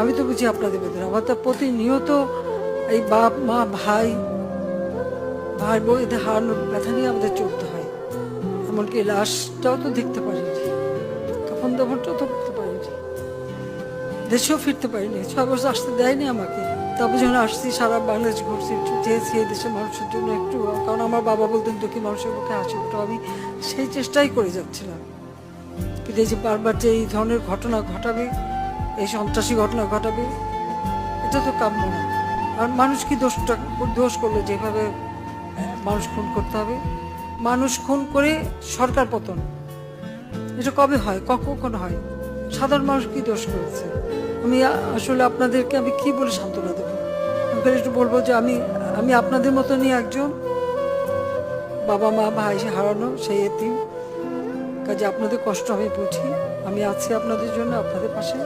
আমি তো বুঝি আপনাদের বেদনা। আমার তো প্রতিনিয়ত এই বাপ মা ভাই ভাই বোন এদের হারানোর ব্যথা নিয়ে আমাদের চলতে হয়। এমনকি লাশটাও তো দেখতে পারিনি, কাফন দাফনটাও তো করতে পারিনি, দেশেও ফিরতে পারিনি। 6 বছর আসতে দেয়নি আমাকে। তারপর যখন আসছি সারা বাংলাদেশ ঘুরছি, একটু চেয়েছি এই দেশের মানুষের জন্য একটু, কারণ আমার বাবা বলতেন দুঃখী মানুষের মুখে হাসি ওঠো, আমি সেই চেষ্টাই করে যাচ্ছিলাম। কিন্তু এই যে বারবার যে এই ধরনের ঘটনা ঘটাবে, এই সন্ত্রাসী ঘটনা ঘটাবে, এটা তো কাম্য না। আর মানুষ কি দোষ করলো যেভাবে মানুষ খুন করতে হবে? মানুষ খুন করে সরকার পতন, এটা কবে হয়, কখন হয়? সাধারণ মানুষ কি দোষ করেছে? আমি আসলে আপনাদেরকে আমি কি বলে সান্ত্বনা দেবো? আমি একটু বলবো যে আমি আমি আপনাদের মতনই একজন বাবা মা ভাই হারানো সেই এতিম। কাজে আপনাদের কষ্ট আমি বুঝি, আমি আছি আপনাদের জন্য, আপনাদের পাশে।